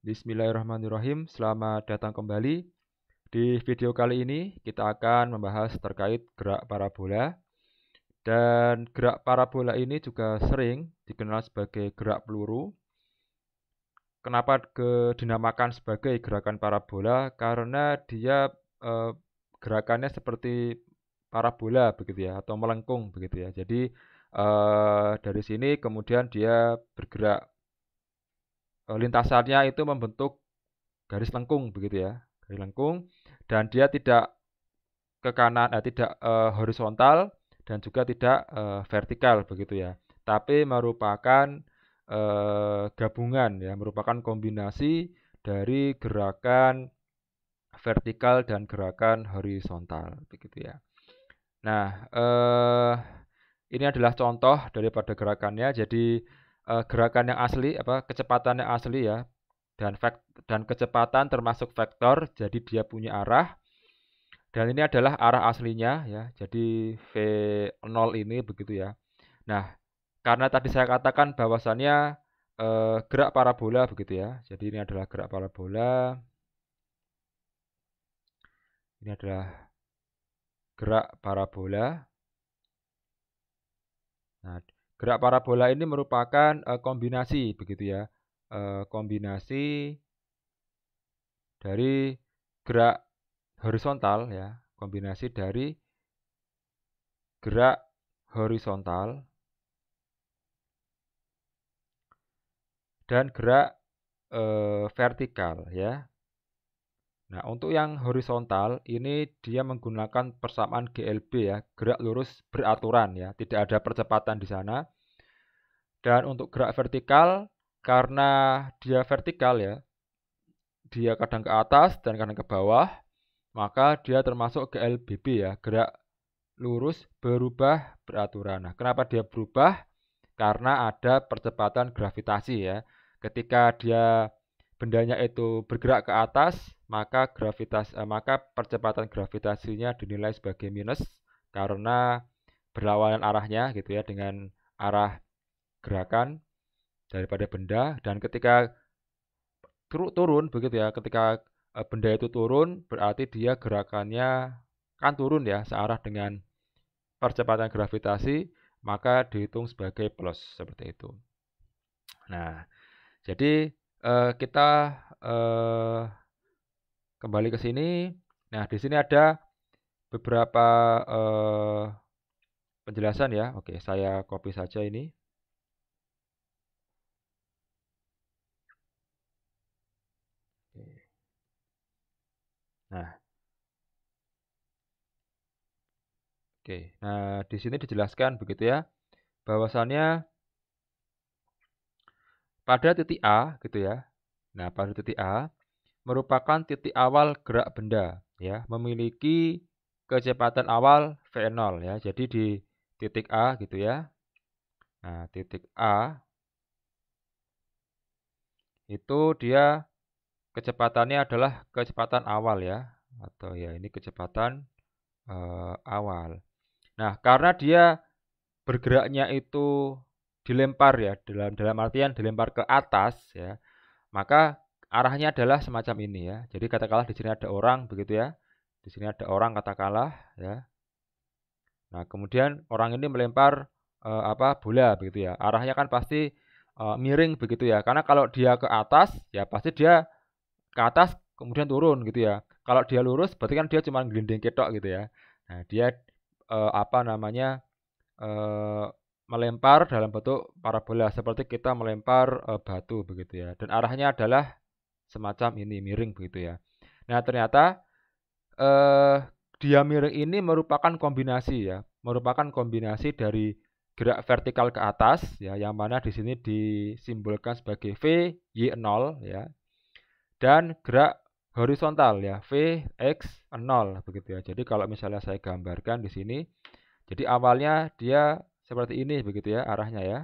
Bismillahirrahmanirrahim. Selamat datang kembali. Di video kali ini kita akan membahas terkait gerak parabola. Dan gerak parabola ini juga sering dikenal sebagai gerak peluru. Kenapa dinamakan sebagai gerakan parabola? Karena dia gerakannya seperti parabola begitu ya, atau melengkung begitu ya. Jadi dari sini kemudian dia bergerak, lintasannya itu membentuk garis lengkung begitu ya, garis lengkung, dan dia tidak ke kanan, tidak horizontal dan juga tidak vertikal begitu ya, tapi merupakan gabungan ya, merupakan kombinasi dari gerakan vertikal dan gerakan horizontal begitu ya. Nah, ini adalah contoh daripada gerakannya. Jadi gerakan yang asli, kecepatan yang asli ya, dan kecepatan termasuk vektor, jadi dia punya arah. Dan ini adalah arah aslinya ya. Jadi V0 ini begitu ya. Nah, karena tadi saya katakan bahwasannya gerak parabola begitu ya. Jadi ini adalah gerak parabola. Ini adalah gerak parabola. Nah, gerak parabola ini merupakan kombinasi begitu ya. Kombinasi dari gerak horizontal ya, kombinasi dari gerak horizontal dan gerak vertikal ya. Nah, untuk yang horizontal ini dia menggunakan persamaan GLB ya, gerak lurus beraturan ya, tidak ada percepatan di sana. Dan untuk gerak vertikal, karena dia vertikal ya, dia kadang ke atas dan kadang ke bawah, maka dia termasuk GLBB ya, gerak lurus berubah beraturan. Nah, kenapa dia berubah? Karena ada percepatan gravitasi ya. Ketika bendanya itu bergerak ke atas, maka percepatan gravitasinya dinilai sebagai minus karena berlawanan arahnya gitu ya, dengan arah gerakan daripada benda. Dan ketika turun begitu ya, ketika benda itu turun berarti dia gerakannya kan turun ya, searah dengan percepatan gravitasi, maka dihitung sebagai plus seperti itu. Nah, jadi kita kembali ke sini. Nah, di sini ada beberapa penjelasan ya. Oke, saya copy saja ini. Nah, oke. Nah, di sini dijelaskan begitu ya, bahwasannya pada titik A gitu ya. Nah, pada titik A merupakan titik awal gerak benda ya, memiliki kecepatan awal V0 ya. Jadi di titik A gitu ya. Nah, titik A itu dia kecepatannya adalah kecepatan awal ya, atau ya ini kecepatan awal. Nah, karena dia bergeraknya itu dilempar ya, dalam artian dilempar ke atas ya, maka arahnya adalah semacam ini ya. Jadi katakanlah di sini ada orang begitu ya. Di sini ada orang katakanlah ya. Nah, kemudian orang ini melempar bola begitu ya. Arahnya kan pasti miring begitu ya. Karena kalau dia ke atas ya pasti dia ke atas kemudian turun gitu ya. Kalau dia lurus berarti kan dia cuma gelinding ketok gitu ya. Nah, dia eh, melempar dalam bentuk parabola seperti kita melempar batu begitu ya. Dan arahnya adalah semacam ini miring begitu ya. Nah, ternyata eh, dia miring ini merupakan kombinasi ya, merupakan kombinasi dari gerak vertikal ke atas ya, yang mana di sini disimbolkan sebagai V Y0 ya, dan gerak horizontal ya, V X 0 begitu ya. Jadi kalau misalnya saya gambarkan di sini, jadi awalnya dia seperti ini begitu ya arahnya ya.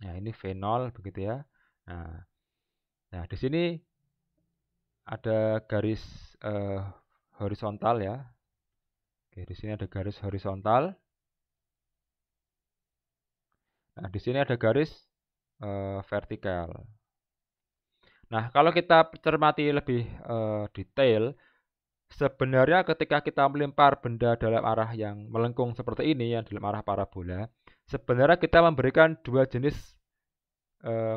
Nah, ini V0 begitu ya. Nah, nah di sini ada garis horizontal ya. Oke, di sini ada garis horizontal. Nah, di sini ada garis vertikal. Nah, kalau kita cermati lebih detail, sebenarnya ketika kita melempar benda dalam arah yang melengkung seperti ini, yang dalam arah parabola, sebenarnya kita memberikan dua jenis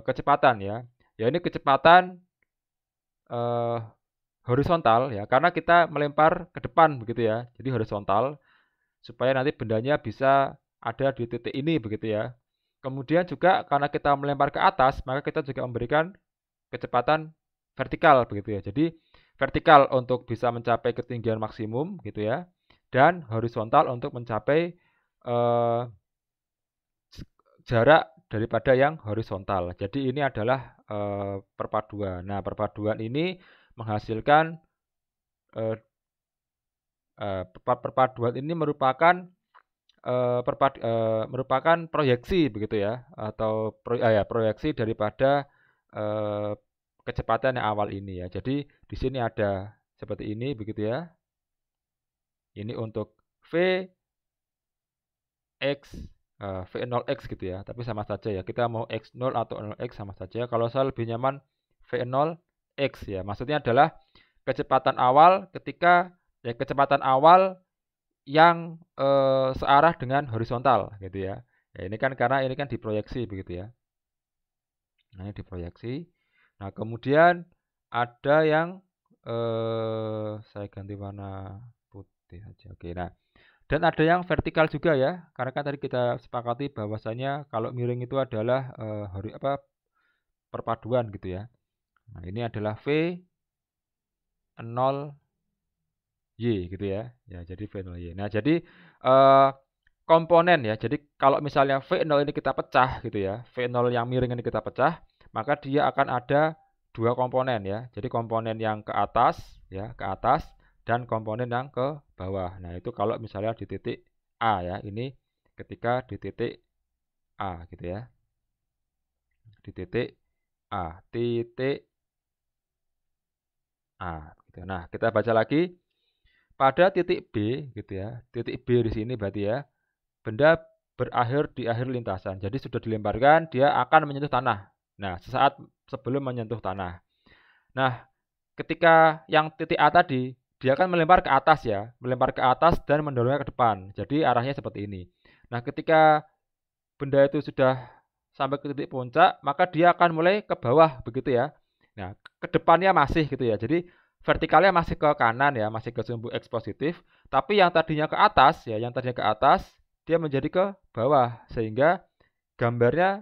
kecepatan ya. Ya ini kecepatan eh, horizontal ya, karena kita melempar ke depan begitu ya. Jadi horizontal supaya nanti bendanya bisa ada di titik ini begitu ya. Kemudian juga karena kita melempar ke atas, maka kita juga memberikan kecepatan vertikal begitu ya. Jadi vertikal untuk bisa mencapai ketinggian maksimum gitu ya, dan horizontal untuk mencapai eh, jarak daripada yang horizontal. Jadi ini adalah perpaduan. Nah, perpaduan ini menghasilkan eh, perpaduan ini merupakan proyeksi begitu ya, atau proyeksi daripada eh, kecepatan yang awal ini ya. Jadi di sini ada seperti ini begitu ya. Ini untuk V X V0X gitu ya, tapi sama saja ya. Kita mau X0 atau 0X sama saja. Kalau saya lebih nyaman V0X ya. Maksudnya adalah kecepatan awal kecepatan awal yang searah dengan horizontal gitu ya. Ya ini kan karena ini kan diproyeksi begitu ya. Nah, ini diproyeksi. Nah, kemudian ada yang saya ganti warna putih aja. Oke. Nah, dan ada yang vertikal juga ya. Karena kan tadi kita sepakati bahwasanya kalau miring itu adalah perpaduan gitu ya. Nah, ini adalah V0 Y gitu ya. Ya, jadi V0 Y. Nah, jadi komponen ya. Jadi kalau misalnya V0 ini kita pecah gitu ya. V0 yang miring ini kita pecah, maka dia akan ada dua komponen ya. Jadi komponen yang ke atas ya, ke atas dan komponen yang ke bawah. Nah, itu kalau misalnya di titik A ya. Ini ketika di titik A gitu ya. Di titik A, titik A gitu. Nah, kita baca lagi pada titik B gitu ya. Titik B di sini berarti ya. Benda berakhir di akhir lintasan. Jadi sudah dilemparkan, dia akan menyentuh tanah. Nah, sesaat sebelum menyentuh tanah. Nah, ketika yang titik A tadi, dia akan melempar ke atas ya, melempar ke atas dan mendorongnya ke depan. Jadi arahnya seperti ini. Nah, ketika benda itu sudah sampai ke titik puncak, maka dia akan mulai ke bawah begitu ya. Nah, ke depannya masih gitu ya. Jadi vertikalnya masih ke kanan ya, masih ke sumbu X positif, tapi yang tadinya ke atas ya, yang tadinya ke atas dia menjadi ke bawah sehingga gambar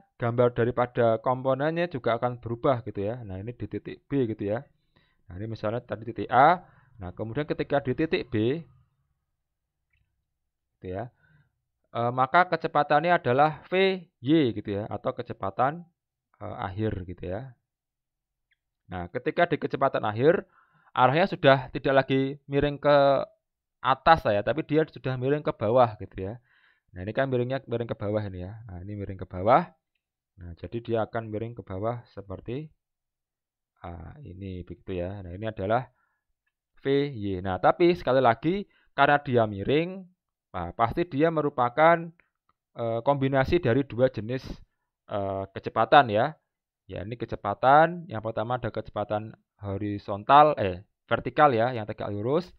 daripada komponennya juga akan berubah gitu ya. Nah, ini di titik B gitu ya. Nah, ini misalnya tadi titik A. Nah, kemudian ketika di titik B gitu ya, maka kecepatannya adalah VY gitu ya, atau kecepatan akhir gitu ya. Nah, ketika di kecepatan akhir, arahnya sudah tidak lagi miring ke atas ya, tapi dia sudah miring ke bawah gitu ya. Nah, ini kan miringnya miring ke bawah ini ya. Nah, ini miring ke bawah. Nah, jadi dia akan miring ke bawah seperti ini begitu ya. Nah, ini adalah VY. Nah, tapi sekali lagi karena dia miring, nah, pasti dia merupakan kombinasi dari dua jenis kecepatan ya. Ya, ini kecepatan. Yang pertama ada kecepatan vertikal ya, yang tegak lurus,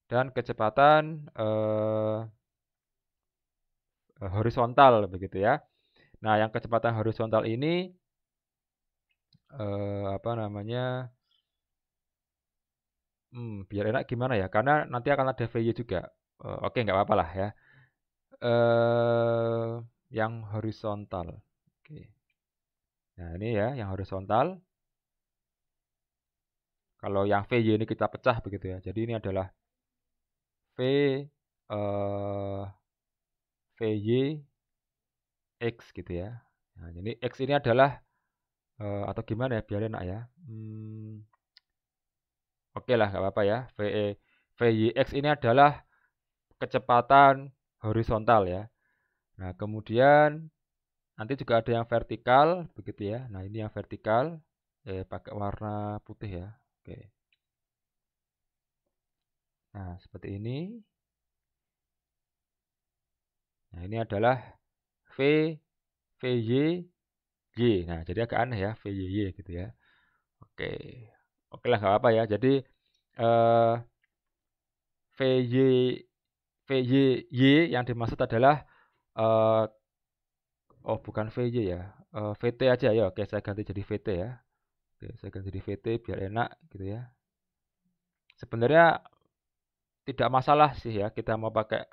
dan kecepatan horizontal begitu ya. Nah, yang kecepatan horizontal ini apa namanya? Biar enak gimana ya? Karena nanti akan ada VY juga. Oke, nggak apa-apa lah ya. eh yang horizontal. Oke. Nah, ini ya yang horizontal. Kalau yang VY ini kita pecah begitu ya. Jadi ini adalah V eh VY X gitu ya. Nah, jadi X ini adalah atau gimana ya biar enak ya. Oke lah nggak apa-apa ya. VYX ini adalah kecepatan horizontal ya. Nah, kemudian nanti juga ada yang vertikal begitu ya. Nah, ini yang vertikal pakai warna putih ya. Oke. Nah, seperti ini. Nah, ini adalah V VY Y. Nah, jadi agak aneh ya, VYY gitu ya. Oke. Oke lah, nggak apa ya. Jadi, eh, VY, VYY yang dimaksud adalah, eh, oh bukan VY ya, VT aja ya. Oke, saya ganti jadi VT ya. Oke, saya ganti jadi VT biar enak gitu ya. Sebenarnya tidak masalah sih ya kita mau pakai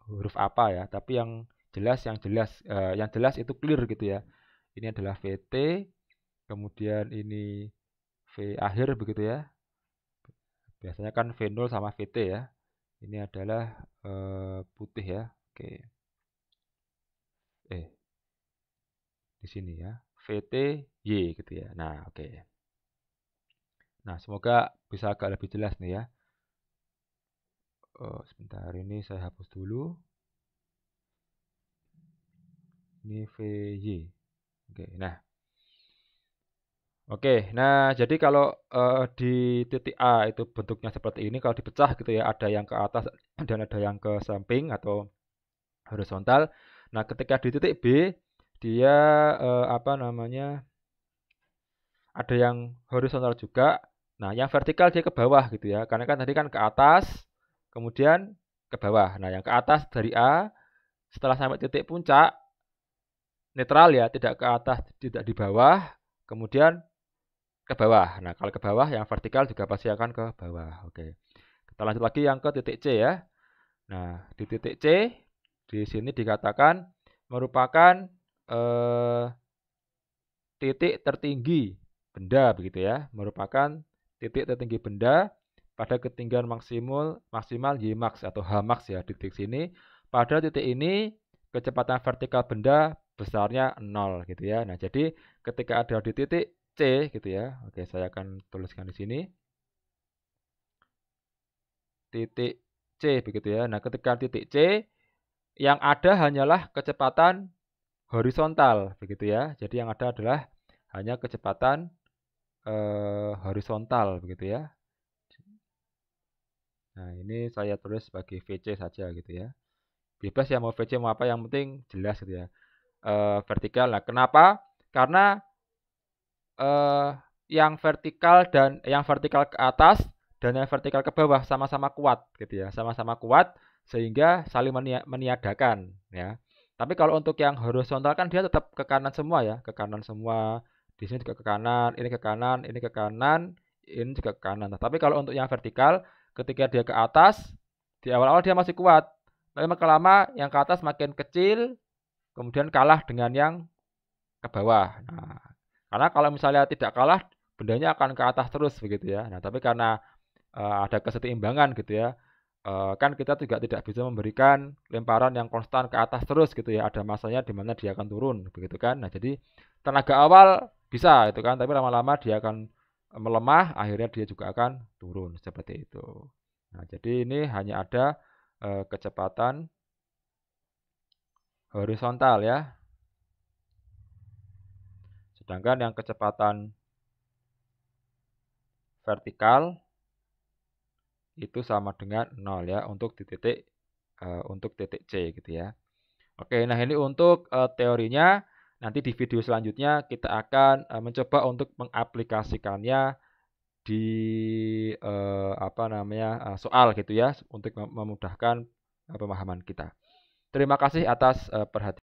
huruf apa ya, tapi yang jelas itu clear gitu ya. Ini adalah VT, kemudian ini V akhir begitu ya. Biasanya kan V0 sama VT ya. Ini adalah putih ya. Oke. Di sini ya. VT Y gitu ya. Nah, oke. Nah, semoga bisa agak lebih jelas nih ya. Oh, sebentar ini saya hapus dulu. Ini VY. Oke, nah. Oke, nah jadi kalau di titik A itu bentuknya seperti ini, kalau dipecah gitu ya, ada yang ke atas dan ada yang ke samping atau horizontal. Nah, ketika di titik B, dia apa namanya, ada yang horizontal juga. Nah, yang vertikal dia ke bawah gitu ya, karena kan tadi kan ke atas, kemudian ke bawah. Nah, yang ke atas dari A, setelah sampai titik puncak, netral ya, tidak ke atas, tidak di bawah, kemudian ke bawah. Nah, kalau ke bawah yang vertikal juga pasti akan ke bawah. Oke. Kita lanjut lagi yang ke titik C ya. Nah, di titik C di sini dikatakan merupakan eh, titik tertinggi benda begitu ya. Merupakan titik tertinggi benda pada ketinggian maksimal Ymax atau Hmax ya di titik sini. Pada titik ini kecepatan vertikal benda besarnya 0 gitu ya. Nah, jadi ketika ada di titik C gitu ya. Oke, saya akan tuliskan di sini. Titik C begitu ya. Nah, ketika titik C yang ada hanyalah kecepatan horizontal begitu ya. Jadi yang ada adalah hanya kecepatan horizontal begitu ya. Nah, ini saya tulis sebagai VC saja gitu ya. Bebas ya mau VC mau apa yang penting jelas gitu ya. Vertikal. Nah, kenapa? Karena eh, yang vertikal ke atas dan yang vertikal ke bawah sama-sama kuat gitu ya, sama-sama kuat sehingga saling meniadakan ya. Tapi kalau untuk yang horizontal kan dia tetap ke kanan semua ya, ke kanan semua. Di sini juga ke kanan, ini ke kanan, ini ke kanan, ini juga ke kanan. Nah, tapi kalau untuk yang vertikal ketika dia ke atas di awal-awal dia masih kuat. Tapi makin lama yang ke atas makin kecil, kemudian kalah dengan yang ke bawah. Nah, karena kalau misalnya tidak kalah, bendanya akan ke atas terus begitu ya. Nah, tapi karena ada keseimbangan gitu ya, kan kita juga tidak bisa memberikan lemparan yang konstan ke atas terus gitu ya. Ada masanya di mana dia akan turun begitu kan. Nah, jadi tenaga awal bisa itu kan, tapi lama-lama dia akan melemah, akhirnya dia juga akan turun seperti itu. Nah, jadi ini hanya ada kecepatan horizontal ya. Sedangkan yang kecepatan vertikal itu sama dengan 0 ya untuk titik C gitu ya. Oke, nah ini untuk teorinya. Nanti di video selanjutnya kita akan mencoba untuk mengaplikasikannya di apa namanya soal gitu ya untuk memudahkan pemahaman kita. Terima kasih atas perhatian.